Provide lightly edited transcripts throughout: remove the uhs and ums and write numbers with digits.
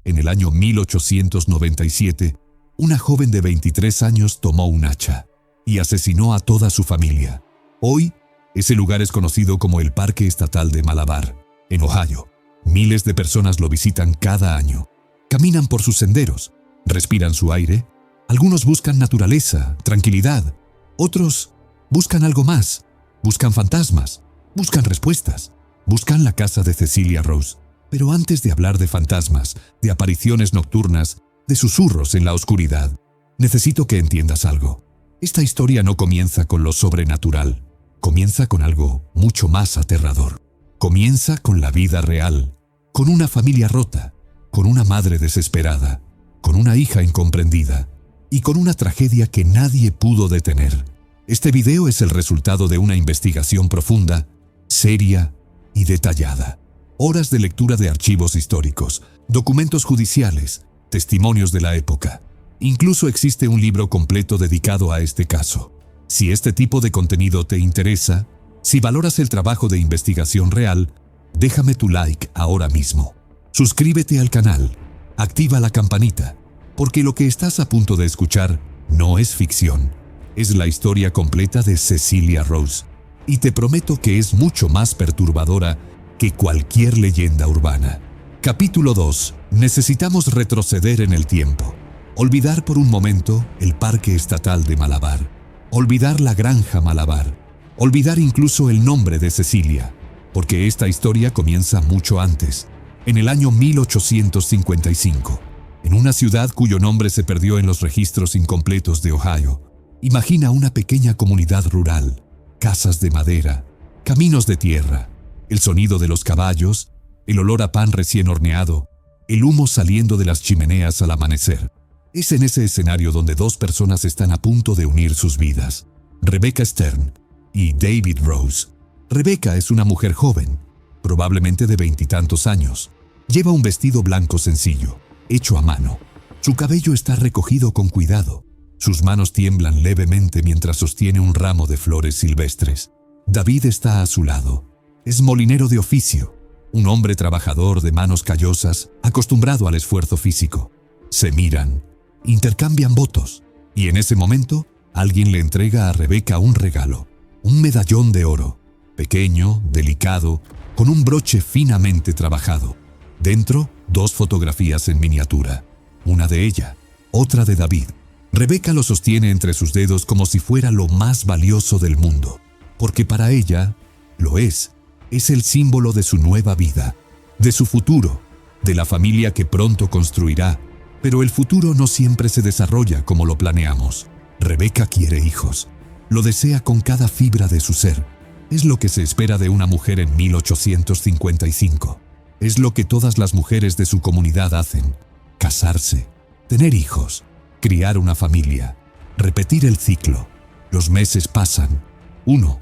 En el año 1897, una joven de 23 años tomó un hacha y asesinó a toda su familia. Hoy, ese lugar es conocido como el Parque Estatal de Malabar, en Ohio. Miles de personas lo visitan cada año. Caminan por sus senderos, respiran su aire. Algunos buscan naturaleza, tranquilidad. Otros buscan algo más. Buscan fantasmas, buscan respuestas. Buscan la casa de Cecilia Rose. Pero antes de hablar de fantasmas, de apariciones nocturnas, de susurros en la oscuridad, necesito que entiendas algo. Esta historia no comienza con lo sobrenatural. Comienza con algo mucho más aterrador. Comienza con la vida real, con una familia rota, con una madre desesperada, con una hija incomprendida y con una tragedia que nadie pudo detener. Este video es el resultado de una investigación profunda, seria y detallada. Horas de lectura de archivos históricos, documentos judiciales, testimonios de la época. Incluso existe un libro completo dedicado a este caso. Si este tipo de contenido te interesa, si valoras el trabajo de investigación real, déjame tu like ahora mismo. Suscríbete al canal, activa la campanita, porque lo que estás a punto de escuchar no es ficción. Es la historia completa de Cecilia Rose, y te prometo que es mucho más perturbadora que cualquier leyenda urbana. Capítulo 2. Necesitamos retroceder en el tiempo. Olvidar por un momento el Parque Estatal de Malabar. Olvidar la Granja Malabar. Olvidar incluso el nombre de Cecilia, porque esta historia comienza mucho antes, en el año 1855, en una ciudad cuyo nombre se perdió en los registros incompletos de Ohio. Imagina una pequeña comunidad rural, casas de madera, caminos de tierra, el sonido de los caballos, el olor a pan recién horneado, el humo saliendo de las chimeneas al amanecer. Es en ese escenario donde dos personas están a punto de unir sus vidas, Rebecca Stern y David Rose. Rebecca es una mujer joven, probablemente de 20 y tantos años. Lleva un vestido blanco sencillo, hecho a mano. Su cabello está recogido con cuidado. Sus manos tiemblan levemente mientras sostiene un ramo de flores silvestres. David está a su lado. Es molinero de oficio, un hombre trabajador de manos callosas, acostumbrado al esfuerzo físico. Se miran, intercambian votos, y en ese momento, alguien le entrega a Rebecca un regalo. Un medallón de oro, pequeño, delicado, con un broche finamente trabajado. Dentro, dos fotografías en miniatura. Una de ella, otra de David. Rebecca lo sostiene entre sus dedos como si fuera lo más valioso del mundo, porque para ella, lo es el símbolo de su nueva vida, de su futuro, de la familia que pronto construirá. Pero el futuro no siempre se desarrolla como lo planeamos. Rebecca quiere hijos. Lo desea con cada fibra de su ser. Es lo que se espera de una mujer en 1855. Es lo que todas las mujeres de su comunidad hacen. Casarse, tener hijos, criar una familia, repetir el ciclo. Los meses pasan. 1,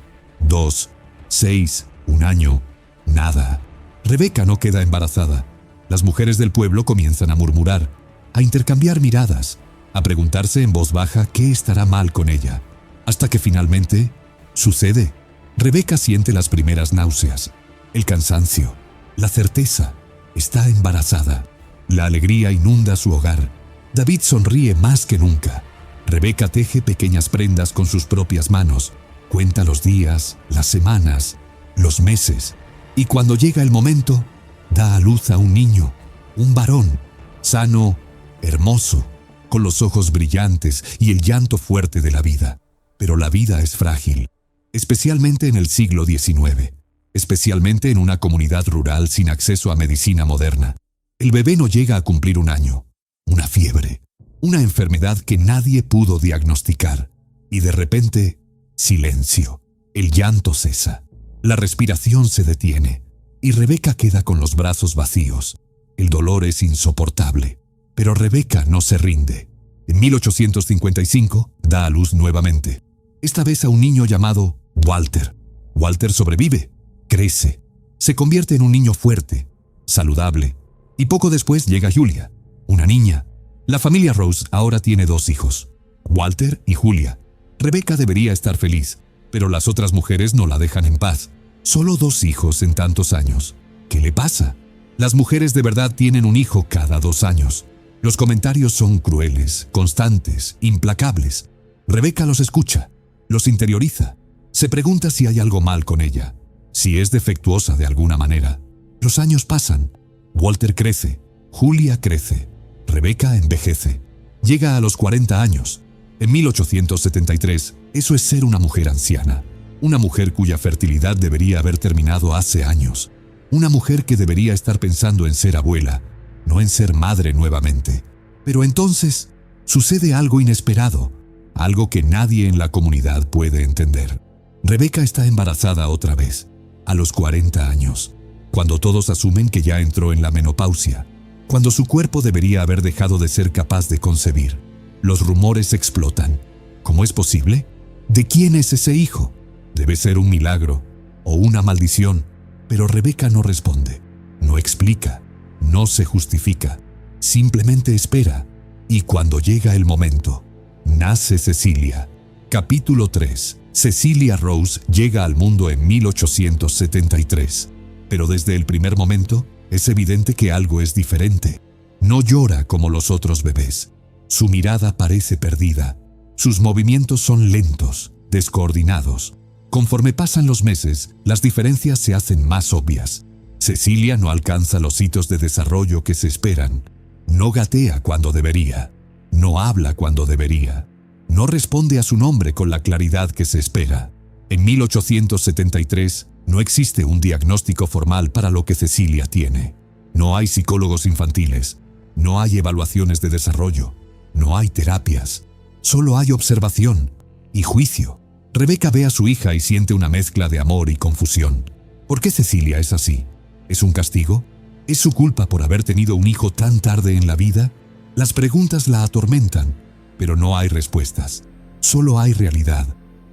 2, 6, un año, nada. Rebecca no queda embarazada. Las mujeres del pueblo comienzan a murmurar, a intercambiar miradas, a preguntarse en voz baja qué estará mal con ella. Hasta que finalmente sucede. Rebecca siente las primeras náuseas, el cansancio, la certeza. Está embarazada. La alegría inunda su hogar. David sonríe más que nunca. Rebecca teje pequeñas prendas con sus propias manos. Cuenta los días, las semanas, los meses. Y cuando llega el momento, da a luz a un niño, un varón, sano, hermoso, con los ojos brillantes y el llanto fuerte de la vida. Pero la vida es frágil, especialmente en el siglo XIX, especialmente en una comunidad rural sin acceso a medicina moderna. El bebé no llega a cumplir un año, una fiebre, una enfermedad que nadie pudo diagnosticar. Y de repente, silencio. El llanto cesa, la respiración se detiene y Rebecca queda con los brazos vacíos. El dolor es insoportable, pero Rebecca no se rinde. En 1855 da a luz nuevamente, esta vez a un niño llamado Walter. Walter sobrevive, crece, se convierte en un niño fuerte, saludable, y poco después llega Julia, una niña. La familia Rose ahora tiene 2 hijos, Walter y Julia. Rebecca debería estar feliz, pero las otras mujeres no la dejan en paz. Solo 2 hijos en tantos años. ¿Qué le pasa? Las mujeres de verdad tienen un hijo cada 2 años. Los comentarios son crueles, constantes, implacables. Rebeca los escucha, los interioriza. Se pregunta si hay algo mal con ella, si es defectuosa de alguna manera. Los años pasan. Walter crece, Julia crece, Rebeca envejece. Llega a los 40 años. En 1873, eso es ser una mujer anciana. Una mujer cuya fertilidad debería haber terminado hace años. Una mujer que debería estar pensando en ser abuela, no en ser madre nuevamente. Pero entonces sucede algo inesperado, algo que nadie en la comunidad puede entender. Rebeca está embarazada otra vez, a los 40 años, cuando todos asumen que ya entró en la menopausia, cuando su cuerpo debería haber dejado de ser capaz de concebir. Los rumores explotan. ¿Cómo es posible? ¿De quién es ese hijo? Debe ser un milagro o una maldición. Pero Rebeca no responde, no explica, no se justifica, simplemente espera. Y cuando llega el momento, nace Cecilia. Capítulo 3. Cecilia Rose llega al mundo en 1873. Pero desde el primer momento, es evidente que algo es diferente. No llora como los otros bebés. Su mirada parece perdida. Sus movimientos son lentos, descoordinados. Conforme pasan los meses, las diferencias se hacen más obvias. Cecilia no alcanza los hitos de desarrollo que se esperan. No gatea cuando debería. No habla cuando debería. No responde a su nombre con la claridad que se espera. En 1873 no existe un diagnóstico formal para lo que Cecilia tiene. No hay psicólogos infantiles. No hay evaluaciones de desarrollo. No hay terapias. Solo hay observación y juicio. Rebeca ve a su hija y siente una mezcla de amor y confusión. ¿Por qué Cecilia es así? ¿Es un castigo? ¿Es su culpa por haber tenido un hijo tan tarde en la vida? Las preguntas la atormentan, pero no hay respuestas. Solo hay realidad.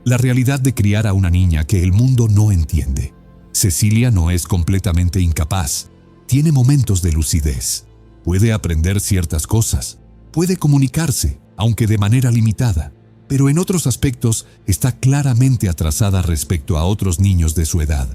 La realidad de criar a una niña que el mundo no entiende. Cecilia no es completamente incapaz. Tiene momentos de lucidez. Puede aprender ciertas cosas. Puede comunicarse, aunque de manera limitada. Pero en otros aspectos está claramente atrasada respecto a otros niños de su edad.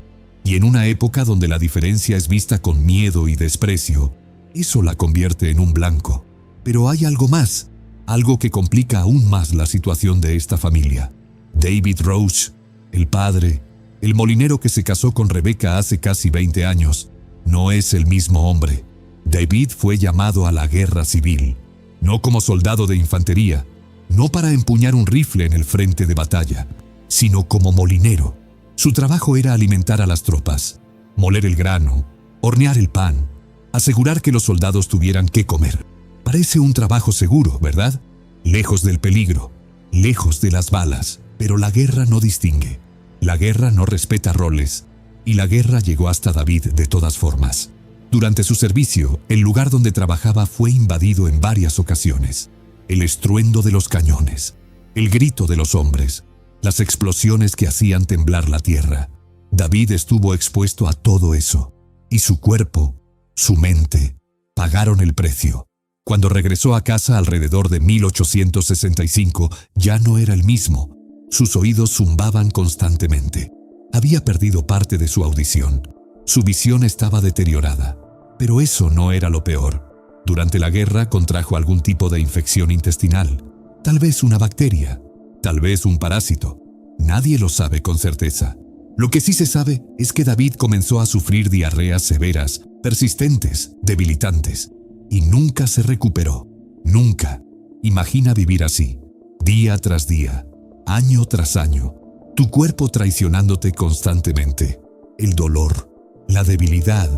Y en una época donde la diferencia es vista con miedo y desprecio, eso la convierte en un blanco. Pero hay algo más, algo que complica aún más la situación de esta familia. David Rose, el padre, el molinero que se casó con Rebeca hace casi 20 años, no es el mismo hombre. David fue llamado a la guerra civil, no como soldado de infantería, no para empuñar un rifle en el frente de batalla, sino como molinero. Su trabajo era alimentar a las tropas, moler el grano, hornear el pan, asegurar que los soldados tuvieran qué comer. Parece un trabajo seguro, ¿verdad? Lejos del peligro, lejos de las balas, pero la guerra no distingue. La guerra no respeta roles, y la guerra llegó hasta David de todas formas. Durante su servicio, el lugar donde trabajaba fue invadido en varias ocasiones. El estruendo de los cañones, el grito de los hombres, las explosiones que hacían temblar la tierra. David estuvo expuesto a todo eso, y su cuerpo, su mente, pagaron el precio. Cuando regresó a casa alrededor de 1865, ya no era el mismo. Sus oídos zumbaban constantemente. Había perdido parte de su audición. Su visión estaba deteriorada. Pero eso no era lo peor. Durante la guerra contrajo algún tipo de infección intestinal, tal vez una bacteria, tal vez un parásito. Nadie lo sabe con certeza. Lo que sí se sabe es que David comenzó a sufrir diarreas severas, persistentes, debilitantes, y nunca se recuperó. Nunca. Imagina vivir así, día tras día, año tras año, tu cuerpo traicionándote constantemente. El dolor, la debilidad,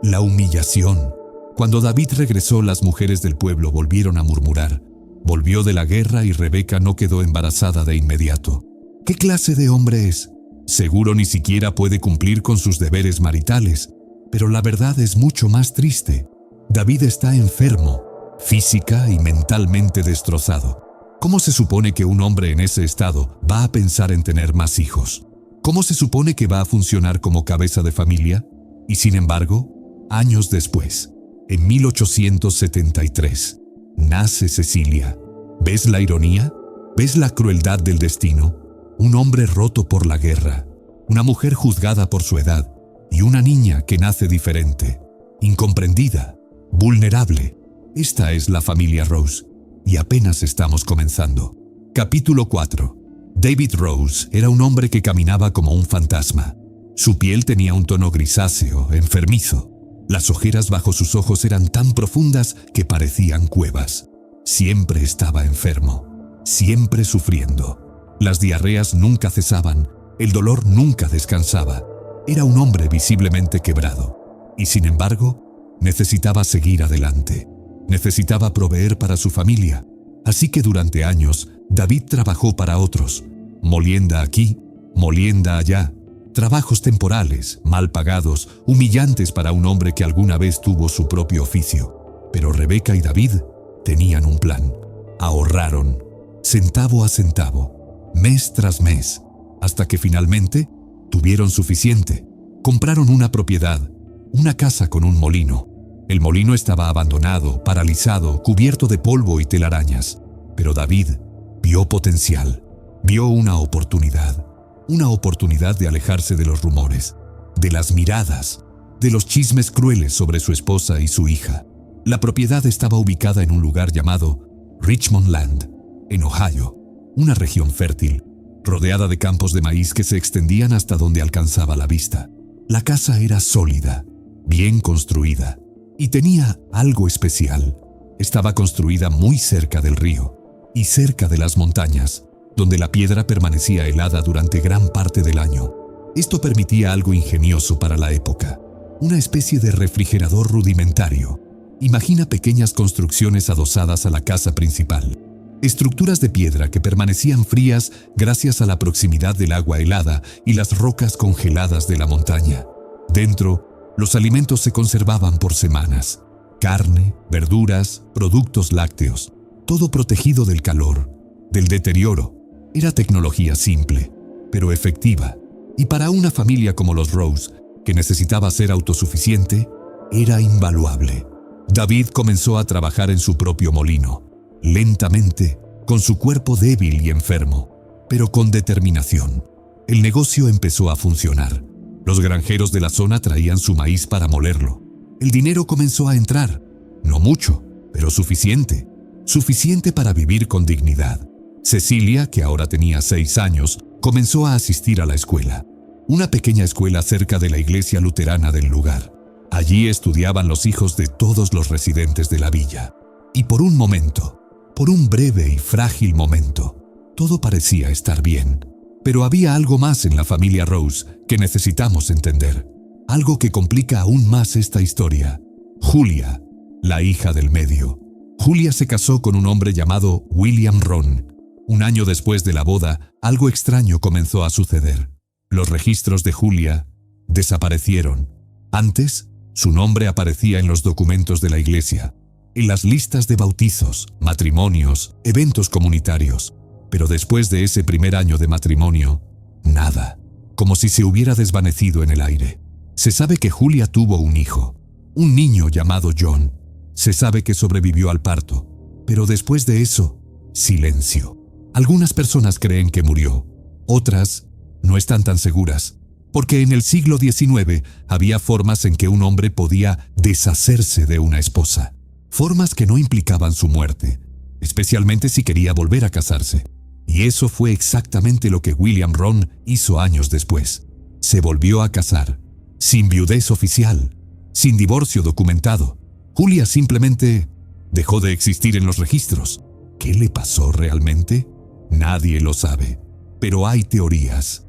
la humillación. Cuando David regresó, las mujeres del pueblo volvieron a murmurar. Volvió de la guerra y Rebeca no quedó embarazada de inmediato. ¿Qué clase de hombre es? Seguro ni siquiera puede cumplir con sus deberes maritales. Pero la verdad es mucho más triste. David está enfermo, física y mentalmente destrozado. ¿Cómo se supone que un hombre en ese estado va a pensar en tener más hijos? ¿Cómo se supone que va a funcionar como cabeza de familia? Y sin embargo, años después, en 1873, nace Cecilia. ¿Ves la ironía? ¿Ves la crueldad del destino? Un hombre roto por la guerra, una mujer juzgada por su edad y una niña que nace diferente. incomprendida, vulnerable. Esta es la familia Rose, y apenas estamos comenzando. Capítulo 4. David Rose era un hombre que caminaba como un fantasma. Su piel tenía un tono grisáceo, enfermizo. Las ojeras bajo sus ojos eran tan profundas que parecían cuevas. Siempre estaba enfermo, siempre sufriendo. Las diarreas nunca cesaban, el dolor nunca descansaba. Era un hombre visiblemente quebrado. Y sin embargo, necesitaba seguir adelante. Necesitaba proveer para su familia. Así que durante años, David trabajó para otros. Molienda aquí, molienda allá. Trabajos temporales, mal pagados, humillantes para un hombre que alguna vez tuvo su propio oficio. Pero Rebeca y David tenían un plan. Ahorraron, centavo a centavo, mes tras mes, hasta que finalmente tuvieron suficiente. Compraron una propiedad, una casa con un molino. El molino estaba abandonado, paralizado, cubierto de polvo y telarañas. Pero David vio potencial, vio una oportunidad de alejarse de los rumores, de las miradas, de los chismes crueles sobre su esposa y su hija. La propiedad estaba ubicada en un lugar llamado Richmond Land, en Ohio, una región fértil, rodeada de campos de maíz que se extendían hasta donde alcanzaba la vista. La casa era sólida, bien construida, y tenía algo especial. Estaba construida muy cerca del río y cerca de las montañas, donde la piedra permanecía helada durante gran parte del año. Esto permitía algo ingenioso para la época, una especie de refrigerador rudimentario. Imagina pequeñas construcciones adosadas a la casa principal, estructuras de piedra que permanecían frías gracias a la proximidad del agua helada y las rocas congeladas de la montaña. Dentro, los alimentos se conservaban por semanas. Carne, verduras, productos lácteos, todo protegido del calor, del deterioro. Era tecnología simple, pero efectiva, y para una familia como los Rose, que necesitaba ser autosuficiente, era invaluable. David comenzó a trabajar en su propio molino, lentamente, con su cuerpo débil y enfermo, pero con determinación. El negocio empezó a funcionar. Los granjeros de la zona traían su maíz para molerlo. El dinero comenzó a entrar, no mucho, pero suficiente para vivir con dignidad. Cecilia, que ahora tenía 6 años, comenzó a asistir a la escuela, una pequeña escuela cerca de la iglesia luterana del lugar. Allí estudiaban los hijos de todos los residentes de la villa. Y por un momento, por un breve y frágil momento, todo parecía estar bien. Pero había algo más en la familia Rose que necesitamos entender. Algo que complica aún más esta historia. Julia, la hija del medio. Julia se casó con un hombre llamado William Ron. Un año después de la boda, algo extraño comenzó a suceder. Los registros de Julia desaparecieron. Antes, su nombre aparecía en los documentos de la iglesia, en las listas de bautizos, matrimonios, eventos comunitarios. Pero después de ese primer año de matrimonio, nada, como si se hubiera desvanecido en el aire. Se sabe que Julia tuvo un hijo, un niño llamado John. Se sabe que sobrevivió al parto, pero después de eso, silencio. Algunas personas creen que murió, otras no están tan seguras, porque en el siglo XIX había formas en que un hombre podía deshacerse de una esposa, formas que no implicaban su muerte, especialmente si quería volver a casarse. Y eso fue exactamente lo que William Ron hizo años después. Se volvió a casar, sin viudez oficial, sin divorcio documentado. Julia simplemente dejó de existir en los registros. ¿Qué le pasó realmente? Nadie lo sabe. Pero hay teorías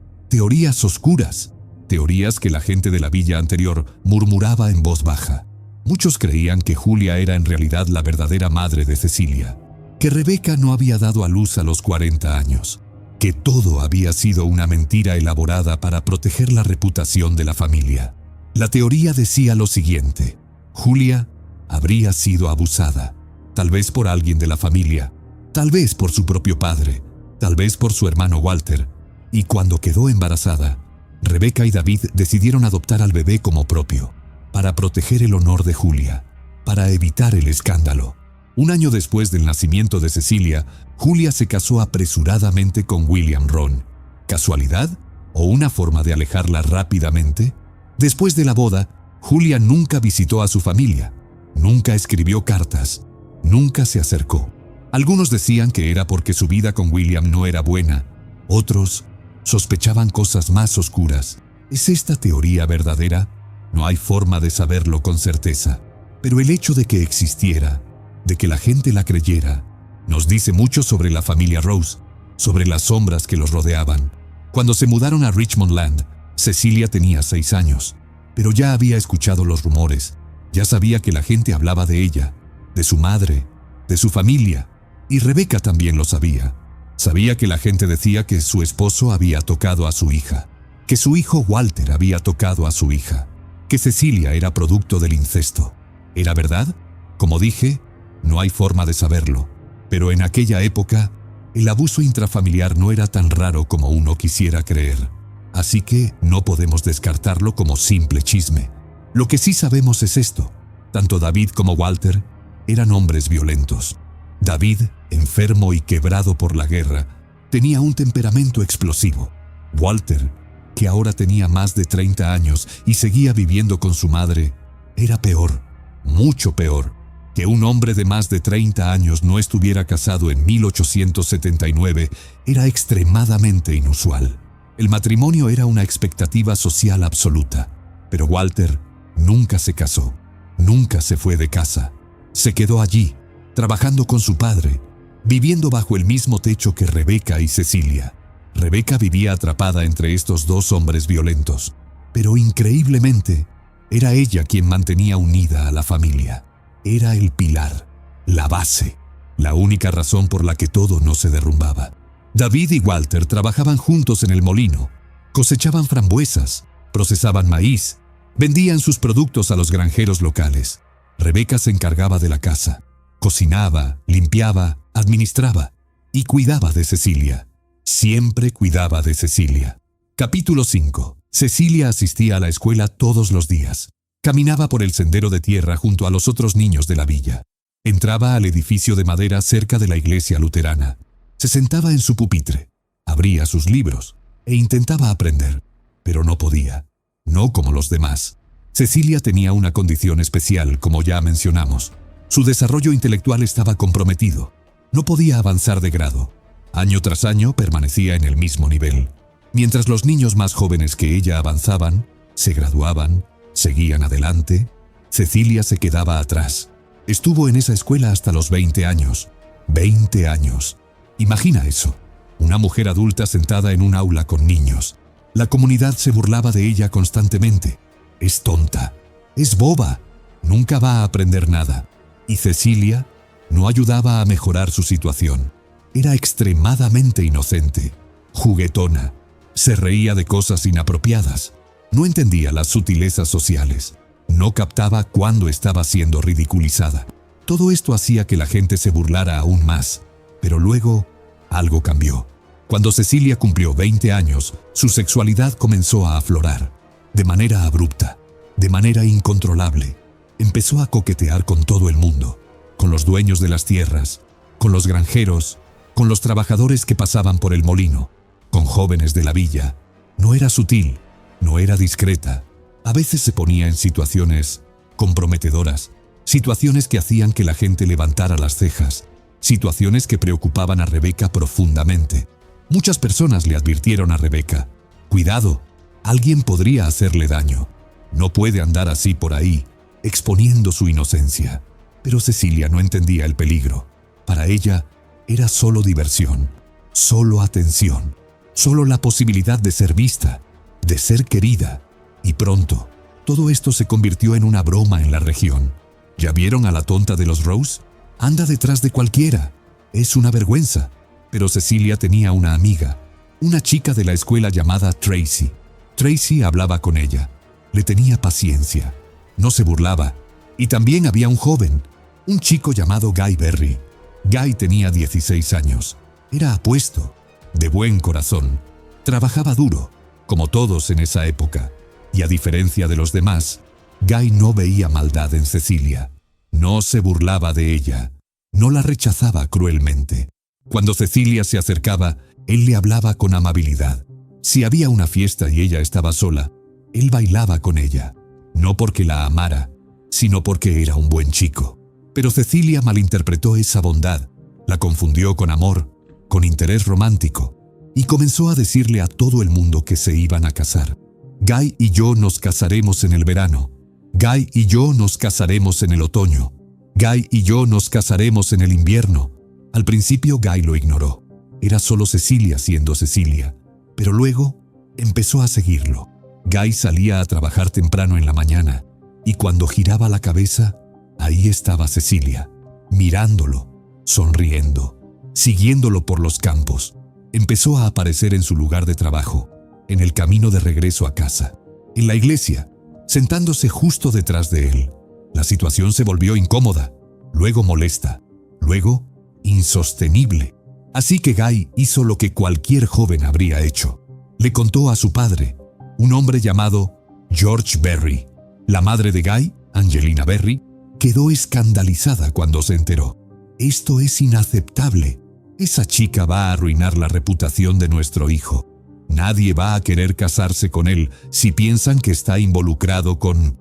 oscuras, teorías que la gente de la villa anterior murmuraba en voz baja. Muchos creían que Julia era en realidad la verdadera madre de Cecilia, que Rebeca no había dado a luz a los 40 años, que todo había sido una mentira elaborada para proteger la reputación de la familia. La teoría decía lo siguiente: Julia habría sido abusada, tal vez por alguien de la familia, tal vez por su propio padre, tal vez por su hermano Walter, y cuando quedó embarazada, Rebeca y David decidieron adoptar al bebé como propio, para proteger el honor de Julia, para evitar el escándalo. Un año después del nacimiento de Cecilia, Julia se casó apresuradamente con William Ron. ¿Casualidad? ¿O una forma de alejarla rápidamente? Después de la boda, Julia nunca visitó a su familia, nunca escribió cartas, nunca se acercó. Algunos decían que era porque su vida con William no era buena, otros sospechaban cosas más oscuras. ¿Es esta teoría verdadera? No hay forma de saberlo con certeza, pero el hecho de que existiera, de que la gente la creyera, nos dice mucho sobre la familia Rose, sobre las sombras que los rodeaban. Cuando se mudaron a Richmond Land, Cecilia tenía 6 años, pero ya había escuchado los rumores, ya sabía que la gente hablaba de ella, de su madre, de su familia, y Rebecca también lo sabía. Sabía que la gente decía que su esposo había tocado a su hija, que su hijo Walter había tocado a su hija, que Cecilia era producto del incesto. ¿Era verdad? Como dije, no hay forma de saberlo, pero en aquella época, el abuso intrafamiliar no era tan raro como uno quisiera creer. Así que no podemos descartarlo como simple chisme. Lo que sí sabemos es esto: tanto David como Walter eran hombres violentos. David, enfermo y quebrado por la guerra, tenía un temperamento explosivo. Walter, que ahora tenía más de 30 años y seguía viviendo con su madre, era peor, mucho peor. Que un hombre de más de 30 años no estuviera casado en 1879 era extremadamente inusual. El matrimonio era una expectativa social absoluta, pero Walter nunca se casó, nunca se fue de casa. Se quedó allí, trabajando con su padre, viviendo bajo el mismo techo que Rebecca y Cecilia. Rebecca vivía atrapada entre estos dos hombres violentos, pero increíblemente, era ella quien mantenía unida a la familia. Era el pilar, la base, la única razón por la que todo no se derrumbaba. David y Walter trabajaban juntos en el molino, cosechaban frambuesas, procesaban maíz, vendían sus productos a los granjeros locales. Rebecca se encargaba de la casa, cocinaba, limpiaba, administraba y cuidaba de Cecilia. Siempre cuidaba de Cecilia. Capítulo 5. Cecilia asistía a la escuela todos los días. Caminaba por el sendero de tierra junto a los otros niños de la villa. Entraba al edificio de madera cerca de la iglesia luterana. Se sentaba en su pupitre, abría sus libros e intentaba aprender, pero no podía, no como los demás. Cecilia tenía una condición especial, como ya mencionamos. Su desarrollo intelectual estaba comprometido. No podía avanzar de grado. Año tras año permanecía en el mismo nivel. Mientras los niños más jóvenes que ella avanzaban, se graduaban, seguían adelante, Cecilia se quedaba atrás. Estuvo en esa escuela hasta los 20 años. 20 años. Imagina eso. Una mujer adulta sentada en un aula con niños. La comunidad se burlaba de ella constantemente. Es tonta. Es boba. Nunca va a aprender nada. Y Cecilia no ayudaba a mejorar su situación. Era extremadamente inocente, juguetona. Se reía de cosas inapropiadas. No entendía las sutilezas sociales. No captaba cuándo estaba siendo ridiculizada. Todo esto hacía que la gente se burlara aún más. Pero luego, algo cambió. Cuando Cecilia cumplió 20 años, su sexualidad comenzó a aflorar. De manera abrupta, de manera incontrolable. Empezó a coquetear con todo el mundo. Con los dueños de las tierras, con los granjeros, con los trabajadores que pasaban por el molino, con jóvenes de la villa. No era sutil. No era discreta. A veces se ponía en situaciones comprometedoras, situaciones que hacían que la gente levantara las cejas, situaciones que preocupaban a Rebecca profundamente. Muchas personas le advirtieron a Rebecca: «Cuidado, alguien podría hacerle daño. No puede andar así por ahí, exponiendo su inocencia». Pero Cecilia no entendía el peligro. Para ella era solo diversión, solo atención, solo la posibilidad de ser vista, de ser querida, y pronto, todo esto se convirtió en una broma en la región. ¿Ya vieron a la tonta de los Rose? Anda detrás de cualquiera. Es una vergüenza. Pero Cecilia tenía una amiga, una chica de la escuela llamada Tracy. Tracy hablaba con ella. Le tenía paciencia. No se burlaba. Y también había un joven, un chico llamado Guy Berry. Guy tenía 16 años. Era apuesto, de buen corazón. Trabajaba duro, como todos en esa época, y a diferencia de los demás, Guy no veía maldad en Cecilia. No se burlaba de ella, no la rechazaba cruelmente. Cuando Cecilia se acercaba, él le hablaba con amabilidad. Si había una fiesta y ella estaba sola, él bailaba con ella. no porque la amara, sino porque era un buen chico. Pero Cecilia malinterpretó esa bondad, la confundió con amor, con interés romántico, y comenzó a decirle a todo el mundo que se iban a casar. Guy y yo nos casaremos en el verano. Guy y yo nos casaremos en el otoño. Guy y yo nos casaremos en el invierno. Al principio Guy lo ignoró. Era solo Cecilia siendo Cecilia, pero luego empezó a seguirlo. Guy salía a trabajar temprano en la mañana, y cuando giraba la cabeza, ahí estaba Cecilia, mirándolo, sonriendo, siguiéndolo por los campos. Empezó a aparecer en su lugar de trabajo, en el camino de regreso a casa, en la iglesia, sentándose justo detrás de él. La situación se volvió incómoda, luego molesta, luego insostenible. Así que Guy hizo lo que cualquier joven habría hecho. Le contó a su padre, un hombre llamado George Berry. La madre de Guy, Angelina Berry, quedó escandalizada cuando se enteró. Esto es inaceptable. Esa chica va a arruinar la reputación de nuestro hijo. Nadie va a querer casarse con él si piensan que está involucrado con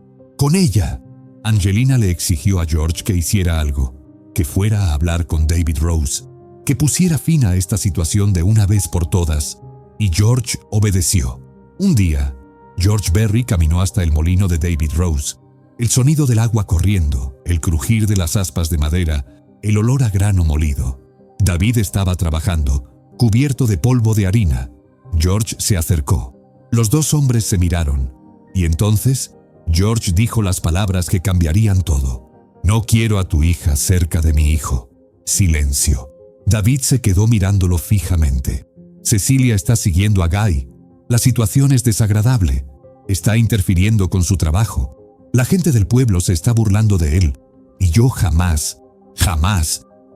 ella. Angelina le exigió a George que hiciera algo, que fuera a hablar con David Rose, que pusiera fin a esta situación de una vez por todas, y George obedeció. Un día, George Berry caminó hasta el molino de David Rose. El sonido del agua corriendo, el crujir de las aspas de madera, el olor a grano molido. David estaba trabajando, cubierto de polvo de harina. George se acercó. Los dos hombres se miraron, y entonces George dijo las palabras que cambiarían todo. No quiero a tu hija cerca de mi hijo. Silencio. David se quedó mirándolo fijamente. Cecilia está siguiendo a Guy. La situación es desagradable. Está interfiriendo con su trabajo. La gente del pueblo se está burlando de él. Y yo jamás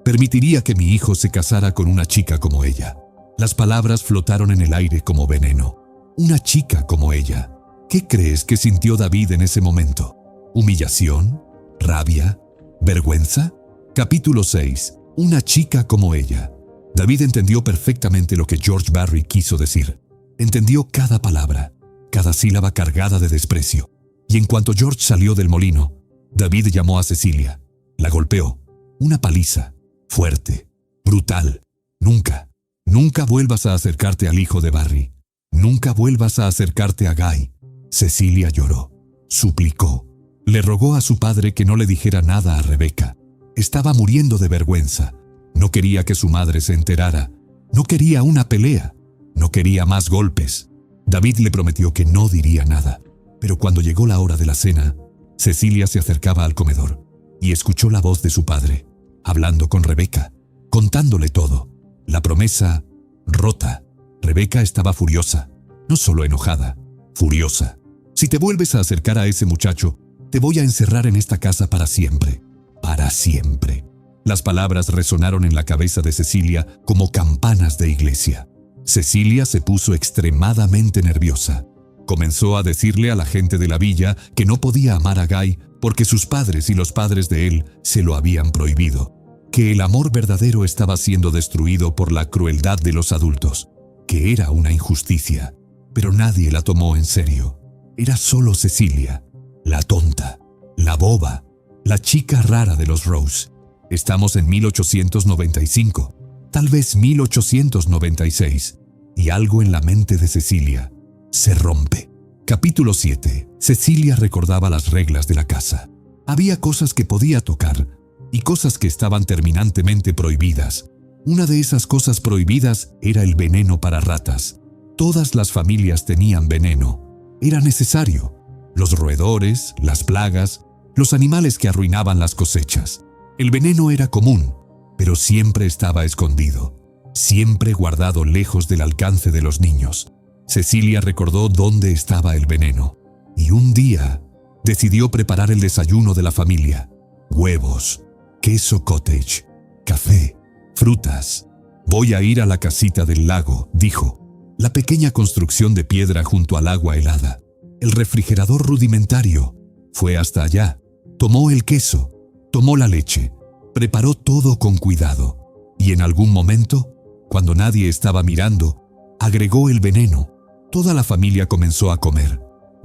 permitiría que mi hijo se casara con una chica como ella. Las palabras flotaron en el aire como veneno. Una chica como ella. ¿Qué crees que sintió David en ese momento? ¿Humillación? ¿Rabia? ¿Vergüenza? Capítulo 6. Una chica como ella. David entendió perfectamente lo que George Berry quiso decir. Entendió cada palabra, cada sílaba cargada de desprecio. Y en cuanto George salió del molino, David llamó a Cecilia. La golpeó. Una paliza. Fuerte. Brutal. Nunca vuelvas a acercarte al hijo de Barry. Nunca vuelvas a acercarte a Guy. Cecilia lloró. Suplicó. Le rogó a su padre que no le dijera nada a Rebecca. Estaba muriendo de vergüenza. No quería que su madre se enterara. No quería una pelea. No quería más golpes. David le prometió que no diría nada. Pero cuando llegó la hora de la cena, Cecilia se acercaba al comedor y escuchó la voz de su padre, hablando con Rebecca, contándole todo. La promesa rota. Rebecca estaba furiosa, no solo enojada, furiosa. Si te vuelves a acercar a ese muchacho, te voy a encerrar en esta casa para siempre. Para siempre. Las palabras resonaron en la cabeza de Cecilia como campanas de iglesia. Cecilia se puso extremadamente nerviosa. Comenzó a decirle a la gente de la villa que no podía amar a Guy porque sus padres y los padres de él se lo habían prohibido, que el amor verdadero estaba siendo destruido por la crueldad de los adultos, que era una injusticia, pero nadie la tomó en serio. Era solo Cecilia, la tonta, la boba, la chica rara de los Rose. Estamos en 1895, tal vez 1896, y algo en la mente de Cecilia se rompe. Capítulo 7. Cecilia recordaba las reglas de la casa. Había cosas que podía tocar y cosas que estaban terminantemente prohibidas. Una de esas cosas prohibidas era el veneno para ratas. Todas las familias tenían veneno. Era necesario. Los roedores, las plagas, los animales que arruinaban las cosechas. El veneno era común, pero siempre estaba escondido, siempre guardado lejos del alcance de los niños. Cecilia recordó dónde estaba el veneno, y un día decidió preparar el desayuno de la familia. Huevos, queso cottage, café, frutas. Voy a ir a la casita del lago, dijo. La pequeña construcción de piedra junto al agua helada. El refrigerador rudimentario. Fue hasta allá. Tomó el queso, tomó la leche, preparó todo con cuidado. Y en algún momento, cuando nadie estaba mirando, agregó el veneno. Toda la familia comenzó a comer.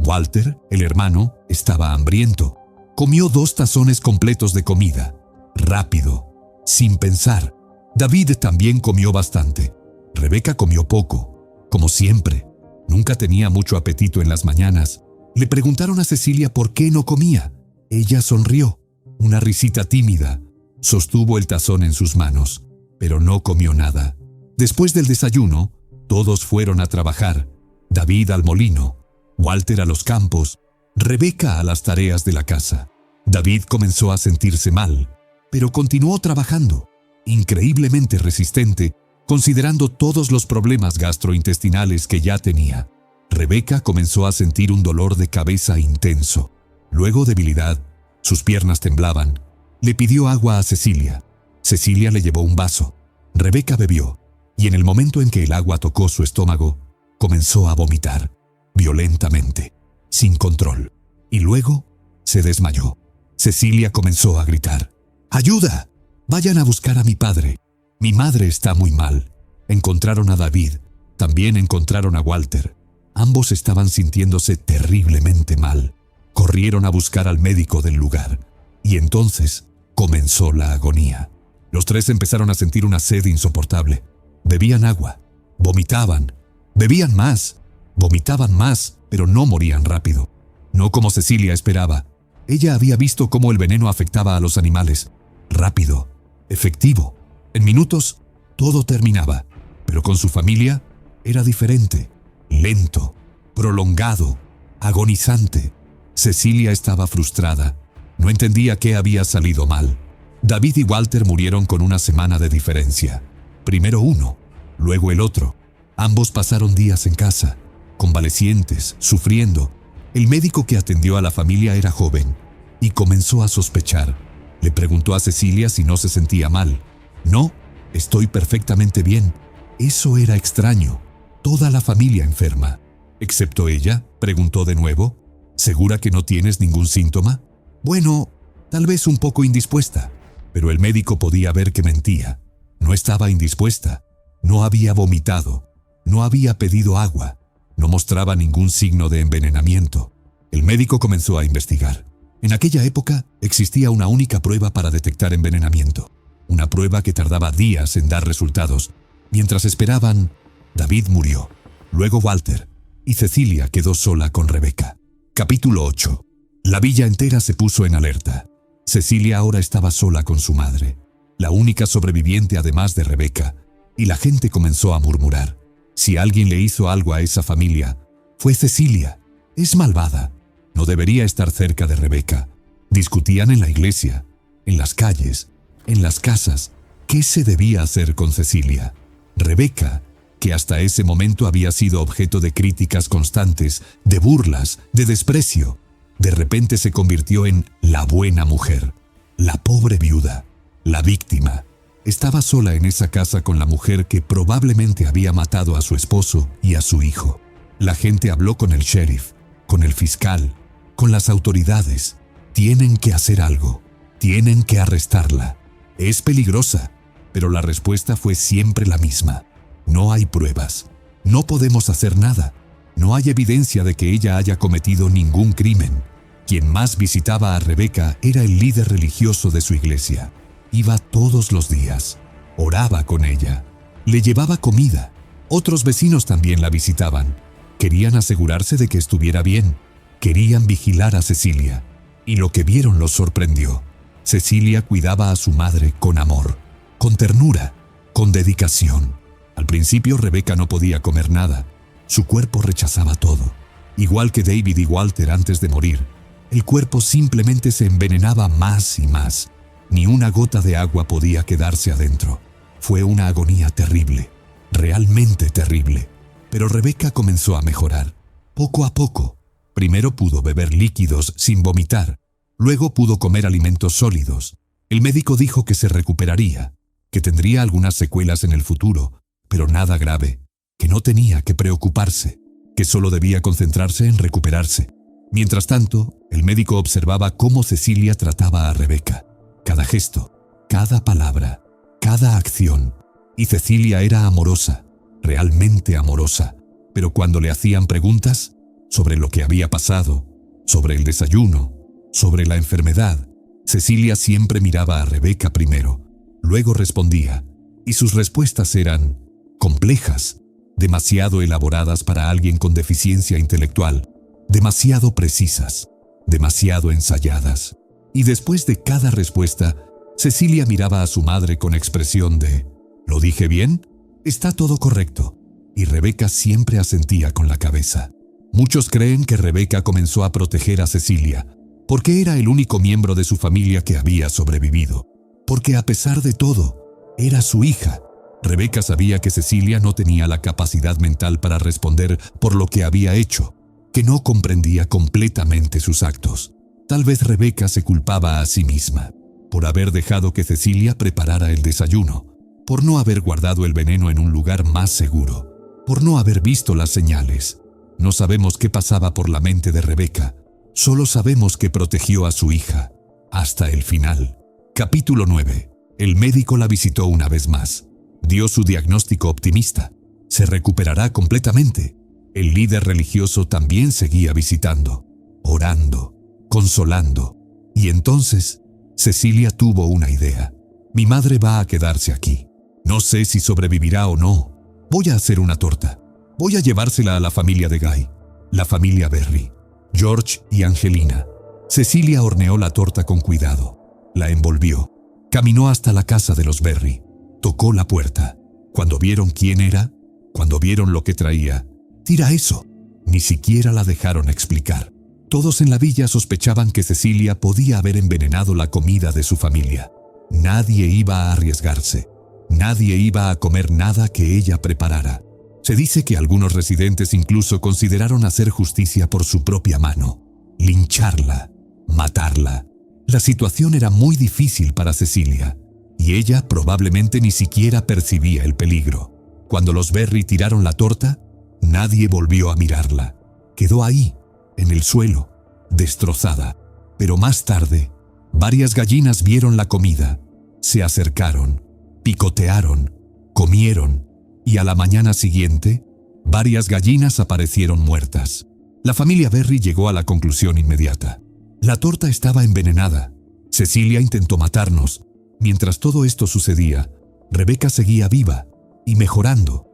Walter, el hermano, estaba hambriento. Comió 2 tazones completos de comida, rápido, sin pensar. David también comió bastante. Rebeca comió poco, como siempre. Nunca tenía mucho apetito en las mañanas. Le preguntaron a Cecilia por qué no comía. Ella sonrió, una risita tímida. Sostuvo el tazón en sus manos, pero no comió nada. Después del desayuno, todos fueron a trabajar. David al molino, Walter a los campos, Rebeca a las tareas de la casa. David comenzó a sentirse mal, pero continuó trabajando, increíblemente resistente, considerando todos los problemas gastrointestinales que ya tenía. Rebeca comenzó a sentir un dolor de cabeza intenso, luego debilidad, sus piernas temblaban. Le pidió agua a Cecilia. Cecilia le llevó un vaso. Rebeca bebió, y en el momento en que el agua tocó su estómago, comenzó a vomitar, violentamente, sin control, y luego se desmayó. Cecilia comenzó a gritar: ¡Ayuda! ¡Vayan a buscar a mi padre! Mi madre está muy mal. Encontraron a David, también encontraron a Walter. Ambos estaban sintiéndose terriblemente mal. Corrieron a buscar al médico del lugar, y entonces comenzó la agonía. Los 3 empezaron a sentir una sed insoportable. Bebían agua, vomitaban, bebían más, vomitaban más, pero no morían rápido. No como Cecilia esperaba. Ella había visto cómo el veneno afectaba a los animales. Rápido, efectivo. En minutos, todo terminaba. Pero con su familia era diferente. Lento, prolongado, agonizante. Cecilia estaba frustrada. No entendía qué había salido mal. David y Walter murieron con una semana de diferencia. Primero uno, luego el otro. Ambos pasaron días en casa, convalecientes, sufriendo. El médico que atendió a la familia era joven y comenzó a sospechar. Le preguntó a Cecilia si no se sentía mal. No, estoy perfectamente bien. Eso era extraño. Toda la familia enferma. ¿Excepto ella?, preguntó de nuevo. ¿Segura que no tienes ningún síntoma? Bueno, tal vez un poco indispuesta. Pero el médico podía ver que mentía. No estaba indispuesta. No había vomitado. No había pedido agua. No mostraba ningún signo de envenenamiento. El médico comenzó a investigar. En aquella época existía una única prueba para detectar envenenamiento. Una prueba que tardaba días en dar resultados. Mientras esperaban, David murió. Luego Walter. Y Cecilia quedó sola con Rebeca. Capítulo 8. La villa entera se puso en alerta. Cecilia ahora estaba sola con su madre, la única sobreviviente además de Rebeca, y la gente comenzó a murmurar. Si alguien le hizo algo a esa familia, fue Cecilia. Es malvada. No debería estar cerca de Rebeca. Discutían en la iglesia, en las calles, en las casas. ¿Qué se debía hacer con Cecilia? Rebeca, que hasta ese momento había sido objeto de críticas constantes, de burlas, de desprecio, de repente se convirtió en la buena mujer, la pobre viuda, la víctima. Estaba sola en esa casa con la mujer que probablemente había matado a su esposo y a su hijo. La gente habló con el sheriff, con el fiscal, con las autoridades. Tienen que hacer algo. Tienen que arrestarla. Es peligrosa, pero la respuesta fue siempre la misma. No hay pruebas. No podemos hacer nada. No hay evidencia de que ella haya cometido ningún crimen. Quien más visitaba a Rebeca era el líder religioso de su iglesia. Iba todos los días. Oraba con ella. Le llevaba comida. Otros vecinos también la visitaban. Querían asegurarse de que estuviera bien. Querían vigilar a Cecilia. Y lo que vieron los sorprendió. Cecilia cuidaba a su madre con amor, con ternura, con dedicación. Al principio Rebeca no podía comer nada. Su cuerpo rechazaba todo. Igual que David y Walter antes de morir, el cuerpo simplemente se envenenaba más y más. Ni una gota de agua podía quedarse adentro. Fue una agonía terrible, realmente terrible. Pero Rebeca comenzó a mejorar, poco a poco. Primero pudo beber líquidos sin vomitar. Luego pudo comer alimentos sólidos. El médico dijo que se recuperaría, que tendría algunas secuelas en el futuro, pero nada grave, que no tenía que preocuparse, que solo debía concentrarse en recuperarse. Mientras tanto, el médico observaba cómo Cecilia trataba a Rebeca. Cada gesto, cada palabra, cada acción. Y Cecilia era amorosa, realmente amorosa. Pero cuando le hacían preguntas, sobre lo que había pasado, sobre el desayuno, sobre la enfermedad. Cecilia siempre miraba a Rebeca primero, luego respondía, y sus respuestas eran complejas, demasiado elaboradas para alguien con deficiencia intelectual, demasiado precisas, demasiado ensayadas. Y después de cada respuesta, Cecilia miraba a su madre con expresión de ¿lo dije bien? ¿Está todo correcto? Y Rebeca siempre asentía con la cabeza. Muchos creen que Rebeca comenzó a proteger a Cecilia, porque era el único miembro de su familia que había sobrevivido. Porque a pesar de todo, era su hija. Rebeca sabía que Cecilia no tenía la capacidad mental para responder por lo que había hecho, que no comprendía completamente sus actos. Tal vez Rebeca se culpaba a sí misma, por haber dejado que Cecilia preparara el desayuno, por no haber guardado el veneno en un lugar más seguro, por no haber visto las señales. No sabemos qué pasaba por la mente de Rebeca, solo sabemos que protegió a su hija, hasta el final. Capítulo 9. El médico la visitó una vez más. Dio su diagnóstico optimista. Se recuperará completamente. El líder religioso también seguía visitando, orando, consolando. Y entonces, Cecilia tuvo una idea. Mi madre va a quedarse aquí. No sé si sobrevivirá o no. Voy a hacer una torta. Voy a llevársela a la familia de Guy, la familia Berry, George y Angelina. Cecilia horneó la torta con cuidado. La envolvió. Caminó hasta la casa de los Berry. Tocó la puerta. Cuando vieron quién era, cuando vieron lo que traía, «Tira eso». Ni siquiera la dejaron explicar. Todos en la villa sospechaban que Cecilia podía haber envenenado la comida de su familia. Nadie iba a arriesgarse. Nadie iba a comer nada que ella preparara. Se dice que algunos residentes incluso consideraron hacer justicia por su propia mano. Lincharla, matarla. La situación era muy difícil para Cecilia, y ella probablemente ni siquiera percibía el peligro. Cuando los Berry tiraron la torta, nadie volvió a mirarla. Quedó ahí, en el suelo, destrozada. Pero más tarde, varias gallinas vieron la comida, se acercaron, picotearon, comieron, y a la mañana siguiente, varias gallinas aparecieron muertas. La familia Berry llegó a la conclusión inmediata. La torta estaba envenenada. Cecilia intentó matarnos. Mientras todo esto sucedía, Rebeca seguía viva y mejorando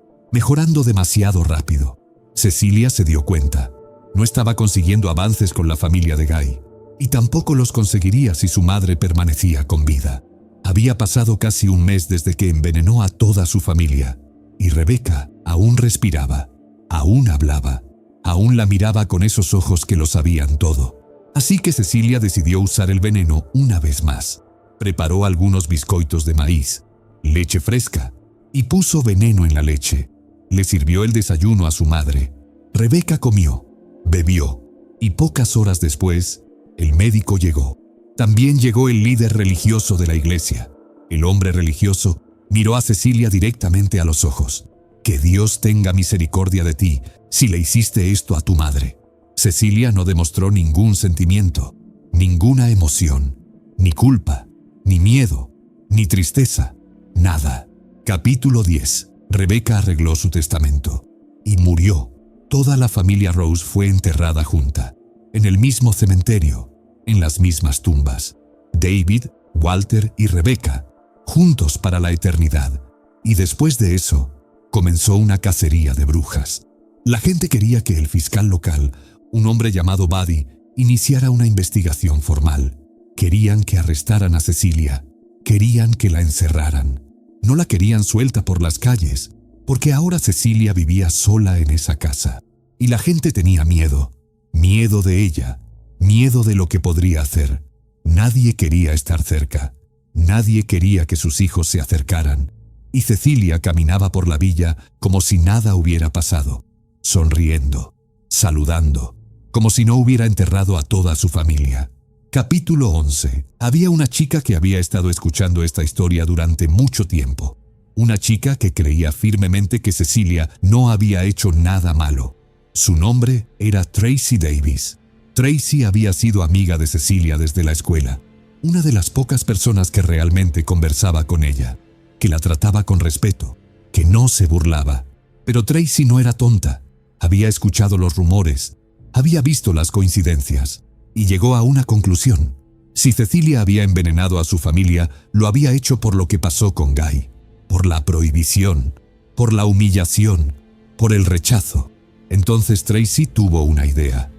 demasiado rápido. Cecilia se dio cuenta. No estaba consiguiendo avances con la familia de Guy, y tampoco los conseguiría si su madre permanecía con vida. Había pasado casi un mes desde que envenenó a toda su familia, y Rebeca aún respiraba, aún hablaba, aún la miraba con esos ojos que lo sabían todo. Así que Cecilia decidió usar el veneno una vez más. Preparó algunos bizcoitos de maíz, leche fresca, y puso veneno en la leche. Le sirvió el desayuno a su madre. Rebeca comió, bebió, y pocas horas después, el médico llegó. También llegó el líder religioso de la iglesia. El hombre religioso miró a Cecilia directamente a los ojos. «Que Dios tenga misericordia de ti si le hiciste esto a tu madre». Cecilia no demostró ningún sentimiento, ninguna emoción, ni culpa, ni miedo, ni tristeza, nada. Capítulo 10. Rebeca arregló su testamento y murió. Toda la familia Rose fue enterrada junta, en el mismo cementerio, en las mismas tumbas. David, Walter y Rebeca, juntos para la eternidad. Y después de eso, comenzó una cacería de brujas. La gente quería que el fiscal local, un hombre llamado Buddy, iniciara una investigación formal. Querían que arrestaran a Cecilia. Querían que la encerraran. No la querían suelta por las calles, porque ahora Cecilia vivía sola en esa casa. Y la gente tenía miedo. Miedo de ella. Miedo de lo que podría hacer. Nadie quería estar cerca. Nadie quería que sus hijos se acercaran. Y Cecilia caminaba por la villa como si nada hubiera pasado, sonriendo, saludando, como si no hubiera enterrado a toda su familia. Capítulo 11. Había una chica que había estado escuchando esta historia durante mucho tiempo. Una chica que creía firmemente que Cecilia no había hecho nada malo. Su nombre era Tracy Davis. Tracy había sido amiga de Cecilia desde la escuela. Una de las pocas personas que realmente conversaba con ella, que la trataba con respeto, que no se burlaba. Pero Tracy no era tonta. Había escuchado los rumores, Había visto las coincidencias y llegó a una conclusión. Si Cecilia había envenenado a su familia, lo había hecho por lo que pasó con Guy, por la prohibición, por la humillación, por el rechazo. Entonces Tracy tuvo una idea